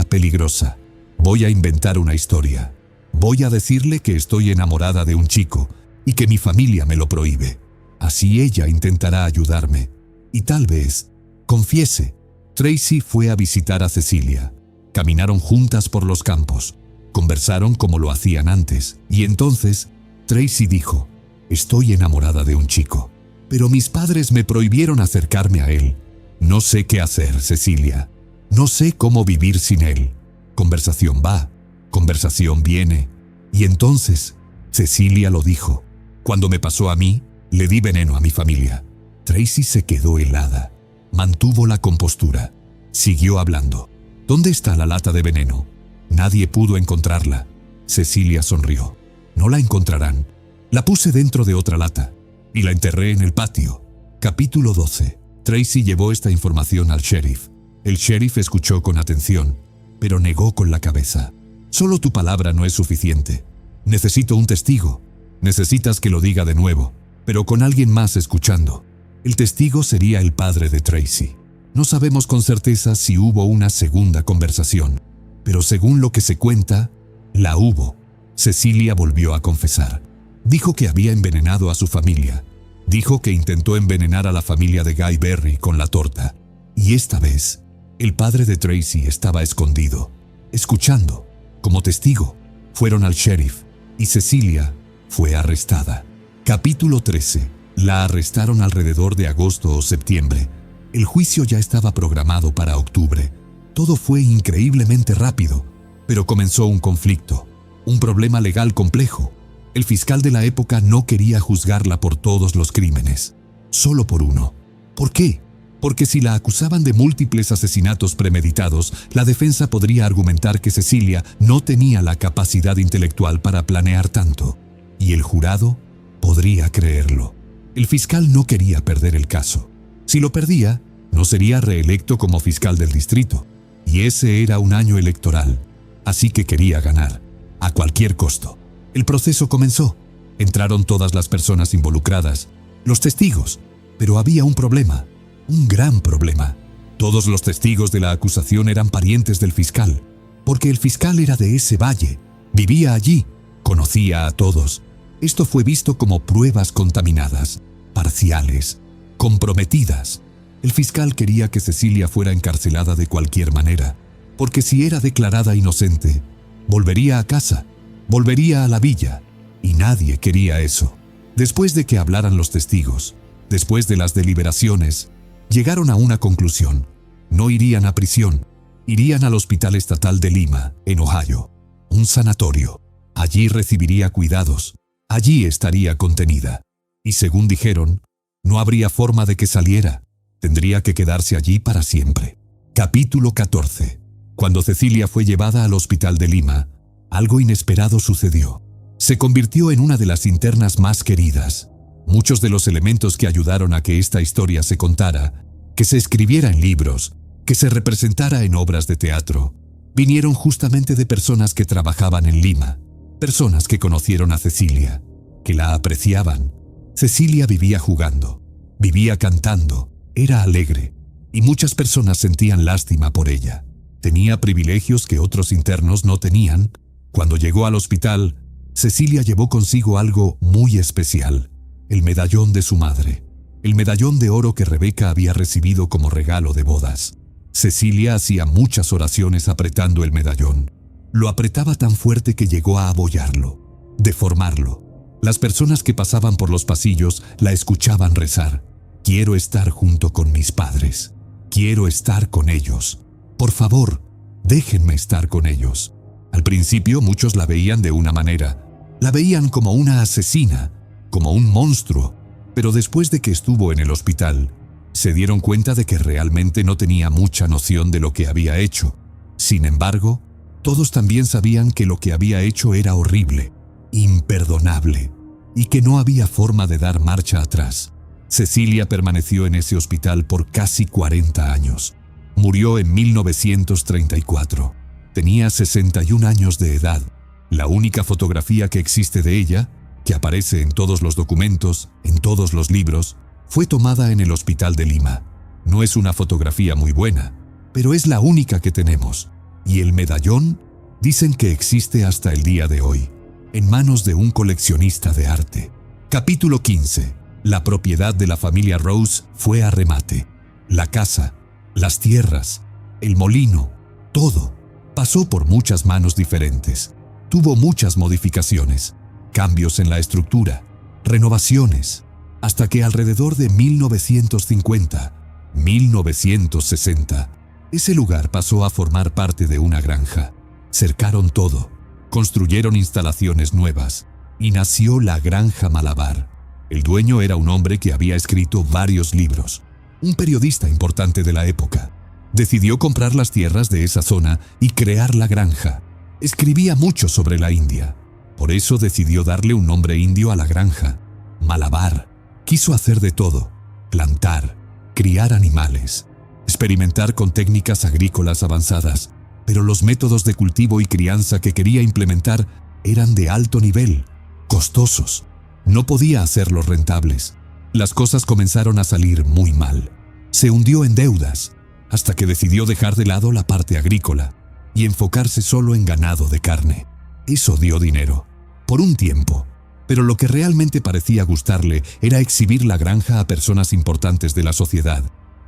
peligrosa. Voy a inventar una historia. Voy a decirle que estoy enamorada de un chico y que mi familia me lo prohíbe. Así ella intentará ayudarme y tal vez confiese. Tracy fue a visitar a Cecilia. Caminaron juntas por los campos. Conversaron como lo hacían antes. Y entonces Tracy dijo: estoy enamorada de un chico, pero mis padres me prohibieron acercarme a él. No sé qué hacer, Cecilia. No sé cómo vivir sin él. Conversación va, conversación viene. Y entonces Cecilia lo dijo: cuando me pasó a mí, le di veneno a mi familia. Tracy se quedó helada. Mantuvo la compostura. Siguió hablando. ¿Dónde está la lata de veneno? Nadie pudo encontrarla. Cecilia sonrió. No la encontrarán. La puse dentro de otra lata y la enterré en el patio. Capítulo 12. Tracy llevó esta información al sheriff. El sheriff escuchó con atención, pero negó con la cabeza. Solo tu palabra no es suficiente. Necesito un testigo. Necesitas que lo diga de nuevo, pero con alguien más escuchando. El testigo sería el padre de Tracy. No sabemos con certeza si hubo una segunda conversación, pero según lo que se cuenta, la hubo. Cecilia volvió a confesar. Dijo que había envenenado a su familia. Dijo que intentó envenenar a la familia de Guy Berry con la torta. Y esta vez, el padre de Tracy estaba escondido, escuchando. Como testigo, fueron al sheriff y Cecilia fue arrestada. Capítulo 13. La arrestaron alrededor de agosto o septiembre. El juicio ya estaba programado para octubre. Todo fue increíblemente rápido, pero comenzó un conflicto, un problema legal complejo. El fiscal de la época no quería juzgarla por todos los crímenes, solo por uno. ¿Por qué? Porque si la acusaban de múltiples asesinatos premeditados, la defensa podría argumentar que Cecilia no tenía la capacidad intelectual para planear tanto, y el jurado podría creerlo. El fiscal no quería perder el caso. Si lo perdía, no sería reelecto como fiscal del distrito, y ese era un año electoral, así que quería ganar, a cualquier costo. El proceso comenzó. Entraron todas las personas involucradas, los testigos, pero había un problema, un gran problema. Todos los testigos de la acusación eran parientes del fiscal, porque el fiscal era de ese valle, vivía allí, conocía a todos. Esto fue visto como pruebas contaminadas, parciales, comprometidas. El fiscal quería que Cecilia fuera encarcelada de cualquier manera, porque si era declarada inocente, volvería a casa, volvería a la villa, y nadie quería eso. Después de que hablaran los testigos, después de las deliberaciones, llegaron a una conclusión. No irían a prisión, irían al Hospital Estatal de Lima, en Ohio, un sanatorio. Allí recibiría cuidados, allí estaría contenida. Y según dijeron, no habría forma de que saliera, tendría que quedarse allí para siempre. Capítulo 14. Cuando Cecilia fue llevada al Hospital de Lima, algo inesperado sucedió. Se convirtió en una de las internas más queridas. Muchos de los elementos que ayudaron a que esta historia se contara, que se escribiera en libros, que se representara en obras de teatro, vinieron justamente de personas que trabajaban en Lima, personas que conocieron a Cecilia, que la apreciaban. Cecilia vivía jugando, vivía cantando, era alegre, y muchas personas sentían lástima por ella. Tenía privilegios que otros internos no tenían. Cuando llegó al hospital, Cecilia llevó consigo algo muy especial, el medallón de su madre, el medallón de oro que Rebeca había recibido como regalo de bodas. Cecilia hacía muchas oraciones apretando el medallón. Lo apretaba tan fuerte que llegó a abollarlo, deformarlo. Las personas que pasaban por los pasillos la escuchaban rezar. Quiero estar junto con mis padres. Quiero estar con ellos. Por favor, déjenme estar con ellos. Al principio muchos la veían de una manera. La veían como una asesina, como un monstruo. Pero después de que estuvo en el hospital, se dieron cuenta de que realmente no tenía mucha noción de lo que había hecho. Sin embargo, todos también sabían que lo que había hecho era horrible, imperdonable, y que no había forma de dar marcha atrás. Cecilia permaneció en ese hospital por casi 40 años. Murió en 1934. Tenía 61 años de edad. La única fotografía que existe de ella, que aparece en todos los documentos, en todos los libros, fue tomada en el hospital de Lima. No es una fotografía muy buena, pero es la única que tenemos. Y el medallón dicen que existe hasta el día de hoy, en manos de un coleccionista de arte. Capítulo 15. La propiedad de la familia Rose fue a remate. La casa, las tierras, el molino, todo pasó por muchas manos diferentes. Tuvo muchas modificaciones, cambios en la estructura, renovaciones, hasta que alrededor de 1950, 1960, ese lugar pasó a formar parte de una granja. Cercaron todo, construyeron instalaciones nuevas y nació la Granja Malabar. El dueño era un hombre que había escrito varios libros, un periodista importante de la época. Decidió comprar las tierras de esa zona y crear la granja. Escribía mucho sobre la India. Por eso decidió darle un nombre indio a la granja, Malabar. Quiso hacer de todo: plantar, criar animales, experimentar con técnicas agrícolas avanzadas, pero los métodos de cultivo y crianza que quería implementar eran de alto nivel, costosos. No podía hacerlos rentables. Las cosas comenzaron a salir muy mal. Se hundió en deudas, hasta que decidió dejar de lado la parte agrícola y enfocarse solo en ganado de carne. Eso dio dinero, por un tiempo, pero lo que realmente parecía gustarle era exhibir la granja a personas importantes de la sociedad: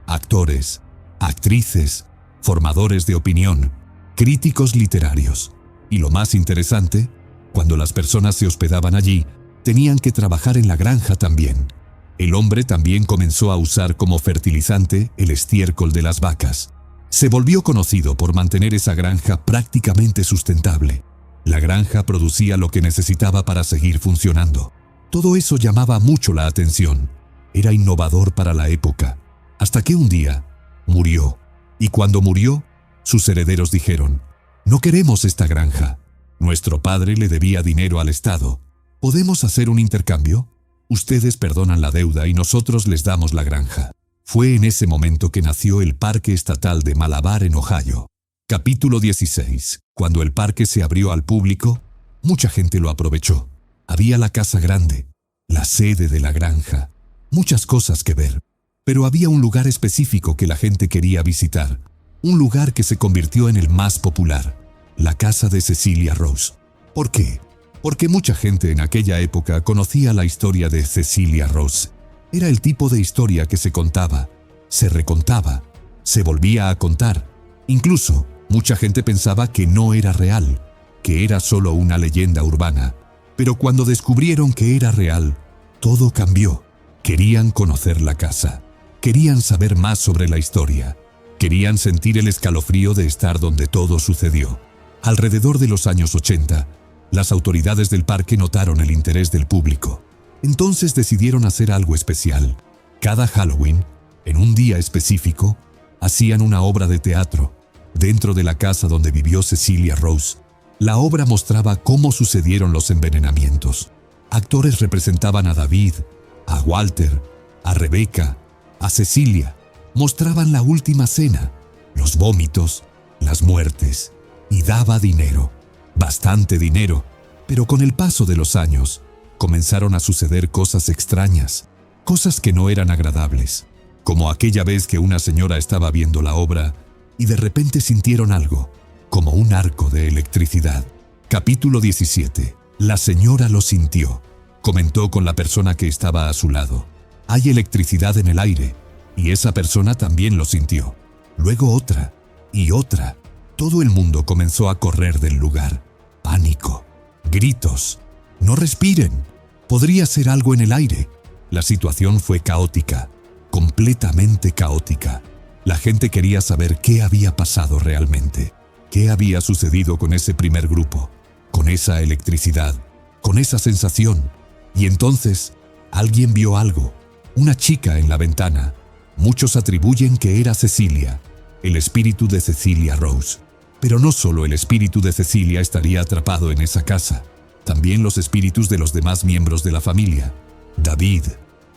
actores, actrices, formadores de opinión, críticos literarios. Y lo más interesante, cuando las personas se hospedaban allí, tenían que trabajar en la granja también. El hombre también comenzó a usar como fertilizante el estiércol de las vacas. Se volvió conocido por mantener esa granja prácticamente sustentable. La granja producía lo que necesitaba para seguir funcionando. Todo eso llamaba mucho la atención. Era innovador para la época. Hasta que un día murió. Y cuando murió, sus herederos dijeron: «No queremos esta granja. Nuestro padre le debía dinero al Estado. ¿Podemos hacer un intercambio? Ustedes perdonan la deuda y nosotros les damos la granja». Fue en ese momento que nació el Parque Estatal de Malabar en Ohio. Capítulo 16. Cuando el parque se abrió al público, mucha gente lo aprovechó. Había la casa grande, la sede de la granja, muchas cosas que ver. Pero había un lugar específico que la gente quería visitar, un lugar que se convirtió en el más popular: la casa de Cecilia Rose. ¿Por qué? Porque mucha gente en aquella época conocía la historia de Cecilia Rose. Era el tipo de historia que se contaba, se recontaba, se volvía a contar. Incluso, mucha gente pensaba que no era real, que era solo una leyenda urbana. Pero cuando descubrieron que era real, todo cambió. Querían conocer la casa, querían saber más sobre la historia, querían sentir el escalofrío de estar donde todo sucedió. Alrededor de los años 80, las autoridades del parque notaron el interés del público. Entonces decidieron hacer algo especial. Cada Halloween, en un día específico, hacían una obra de teatro dentro de la casa donde vivió Cecilia Rose. La obra mostraba cómo sucedieron los envenenamientos. Actores representaban a David, a Walter, a Rebecca, a Cecilia. Mostraban la última cena, los vómitos, las muertes, y daba dinero. Bastante dinero, pero con el paso de los años, comenzaron a suceder cosas extrañas, cosas que no eran agradables, como aquella vez que una señora estaba viendo la obra y de repente sintieron algo, como un arco de electricidad. Capítulo 17. La señora lo sintió. Comentó con la persona que estaba a su lado: «Hay electricidad en el aire», y esa persona también lo sintió. Luego otra y otra. Todo el mundo comenzó a correr del lugar. Pánico, gritos: «¡No respiren! Podría ser algo en el aire». La situación fue caótica, completamente caótica. La gente quería saber qué había pasado realmente, qué había sucedido con ese primer grupo, con esa electricidad, con esa sensación. Y entonces, alguien vio algo, una chica en la ventana. Muchos atribuyen que era Cecilia, el espíritu de Cecilia Rose. Pero no solo el espíritu de Cecilia estaría atrapado en esa casa, también los espíritus de los demás miembros de la familia: David,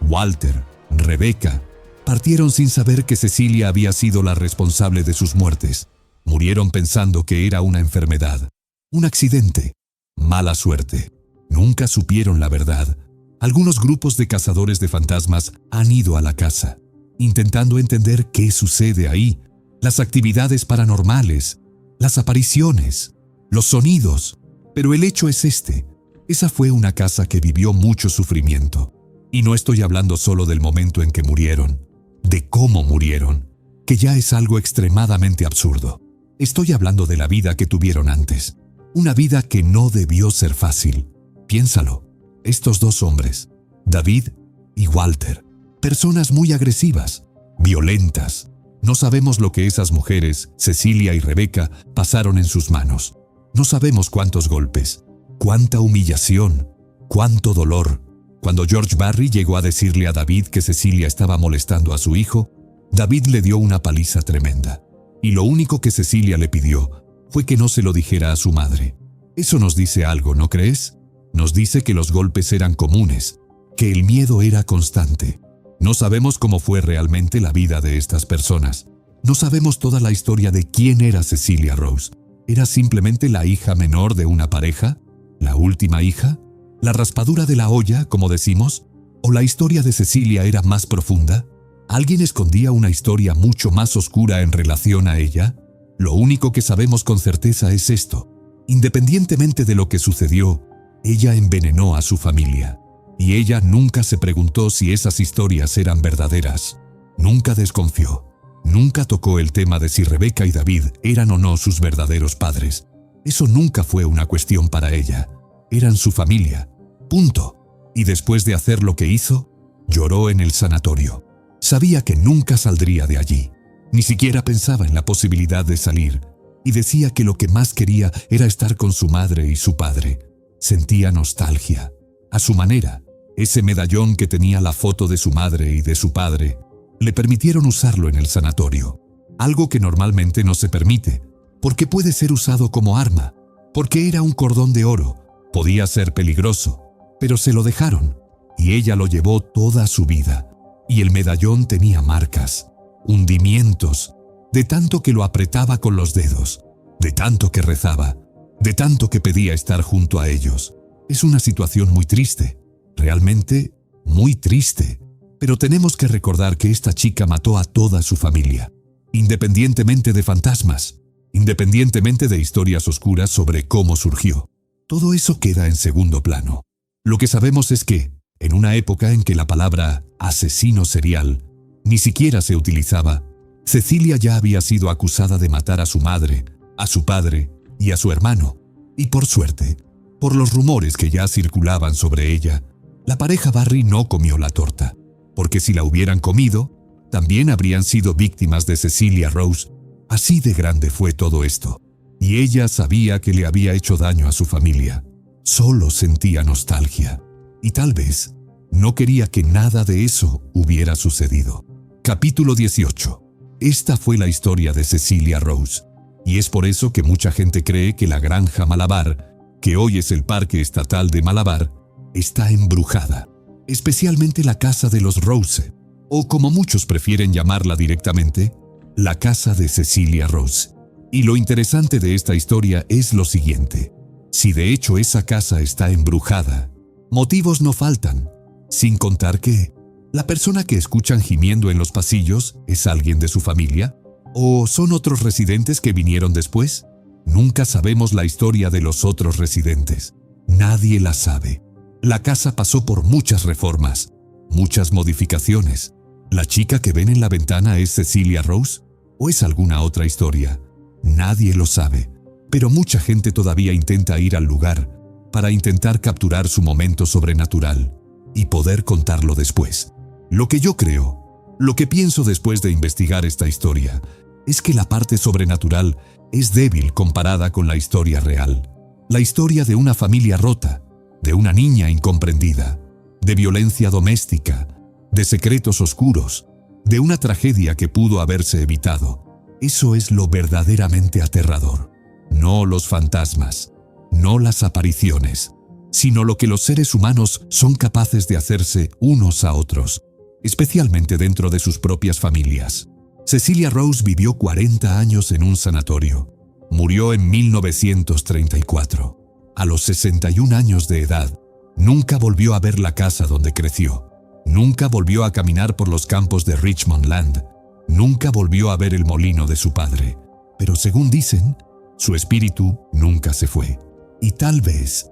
Walter, Rebecca. Partieron sin saber que Cecilia había sido la responsable de sus muertes. Murieron pensando que era una enfermedad, un accidente, mala suerte. Nunca supieron la verdad. Algunos grupos de cazadores de fantasmas han ido a la casa, intentando entender qué sucede ahí, las actividades paranormales, las apariciones, los sonidos. Pero el hecho es este: esa fue una casa que vivió mucho sufrimiento. Y no estoy hablando solo del momento en que murieron, de cómo murieron, que ya es algo extremadamente absurdo. Estoy hablando de la vida que tuvieron antes, una vida que no debió ser fácil. Piénsalo, estos dos hombres, David y Walter, personas muy agresivas, violentas. No sabemos lo que esas mujeres, Cecilia y Rebecca, pasaron en sus manos. No sabemos cuántos golpes, cuánta humillación, cuánto dolor. Cuando George Barry llegó a decirle a David que Cecilia estaba molestando a su hijo, David le dio una paliza tremenda. Y lo único que Cecilia le pidió fue que no se lo dijera a su madre. Eso nos dice algo, ¿no crees? Nos dice que los golpes eran comunes, que el miedo era constante. No sabemos cómo fue realmente la vida de estas personas. No sabemos toda la historia de quién era Cecilia Rose. ¿Era simplemente la hija menor de una pareja? ¿La última hija? ¿La raspadura de la olla, como decimos? ¿O la historia de Cecilia era más profunda? ¿Alguien escondía una historia mucho más oscura en relación a ella? Lo único que sabemos con certeza es esto: independientemente de lo que sucedió, ella envenenó a su familia. Y ella nunca se preguntó si esas historias eran verdaderas. Nunca desconfió. Nunca tocó el tema de si Rebecca y David eran o no sus verdaderos padres. Eso nunca fue una cuestión para ella. Eran su familia. Punto. Y después de hacer lo que hizo, lloró en el sanatorio. Sabía que nunca saldría de allí. Ni siquiera pensaba en la posibilidad de salir. Y decía que lo que más quería era estar con su madre y su padre. Sentía nostalgia. A su manera, ese medallón que tenía la foto de su madre y de su padre, le permitieron usarlo en el sanatorio. Algo que normalmente no se permite, porque puede ser usado como arma, porque era un cordón de oro, podía ser peligroso, pero se lo dejaron, y ella lo llevó toda su vida. Y el medallón tenía marcas, hundimientos, de tanto que lo apretaba con los dedos, de tanto que rezaba, de tanto que pedía estar junto a ellos. Es una situación muy triste, realmente muy triste. Pero tenemos que recordar que esta chica mató a toda su familia, independientemente de fantasmas, independientemente de historias oscuras sobre cómo surgió. Todo eso queda en segundo plano. Lo que sabemos es que, en una época en que la palabra asesino serial ni siquiera se utilizaba, Cecilia ya había sido acusada de matar a su madre, a su padre y a su hermano. Y por suerte, por los rumores que ya circulaban sobre ella, la pareja Barry no comió la torta. Porque si la hubieran comido, también habrían sido víctimas de Cecilia Rose. Así de grande fue todo esto. Y ella sabía que le había hecho daño a su familia. Solo sentía nostalgia. Y tal vez no quería que nada de eso hubiera sucedido. Capítulo 18. Esta fue la historia de Cecilia Rose. Y es por eso que mucha gente cree que la Granja Malabar, que hoy es el Parque Estatal de Malabar, está embrujada. Especialmente la casa de los Rose, o como muchos prefieren llamarla directamente, la casa de Cecilia Rose. Y lo interesante de esta historia es lo siguiente: si de hecho esa casa está embrujada, motivos no faltan, sin contar que la persona que escuchan gimiendo en los pasillos es alguien de su familia, o son otros residentes que vinieron después. Nunca sabemos la historia de los otros residentes. Nadie la sabe. La casa pasó por muchas reformas, muchas modificaciones. ¿La chica que ven en la ventana es Cecilia Rose? ¿O es alguna otra historia? Nadie lo sabe, pero mucha gente todavía intenta ir al lugar para intentar capturar su momento sobrenatural y poder contarlo después. Lo que yo creo, lo que pienso después de investigar esta historia, es que la parte sobrenatural es débil comparada con la historia real. La historia de una familia rota, de una niña incomprendida, de violencia doméstica, de secretos oscuros, de una tragedia que pudo haberse evitado. Eso es lo verdaderamente aterrador. No los fantasmas, no las apariciones, sino lo que los seres humanos son capaces de hacerse unos a otros. especialmente dentro de sus propias familias. Cecilia Rose vivió 40 años en un sanatorio. Murió en 1934. A los 61 años de edad, nunca volvió a ver la casa donde creció. Nunca volvió a caminar por los campos de Richmond Land. Nunca volvió a ver el molino de su padre. Pero según dicen, su espíritu nunca se fue. Y tal vez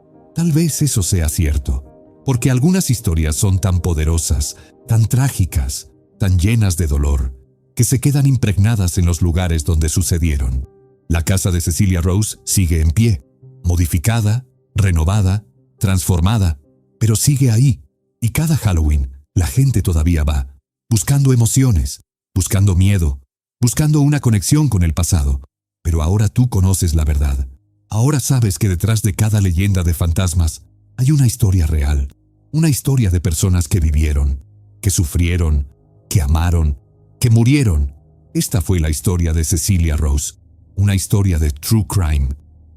eso sea cierto, porque algunas historias son tan poderosas, tan trágicas, tan llenas de dolor, que se quedan impregnadas en los lugares donde sucedieron. La casa de Cecilia Rose sigue en pie, modificada, renovada, transformada, pero sigue ahí, y cada Halloween la gente todavía va, buscando emociones, buscando miedo, buscando una conexión con el pasado. Pero ahora tú conoces la verdad. Ahora sabes que detrás de cada leyenda de fantasmas hay una historia real, una historia de personas que vivieron, que sufrieron, que amaron, que murieron. Esta fue la historia de Cecilia Rose, una historia de true crime,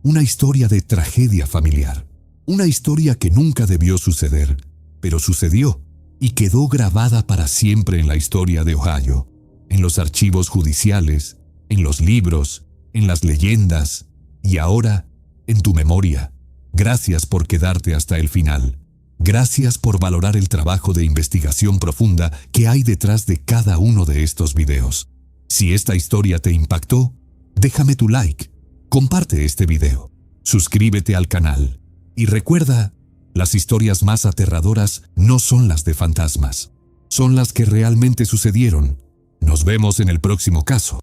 una historia de tragedia familiar, una historia que nunca debió suceder, pero sucedió y quedó grabada para siempre en la historia de Ohio, en los archivos judiciales, en los libros, en las leyendas y ahora en tu memoria. Gracias por quedarte hasta el final. Gracias por valorar el trabajo de investigación profunda que hay detrás de cada uno de estos videos. Si esta historia te impactó, déjame tu like, comparte este video, suscríbete al canal y recuerda, las historias más aterradoras no son las de fantasmas, son las que realmente sucedieron. Nos vemos en el próximo caso.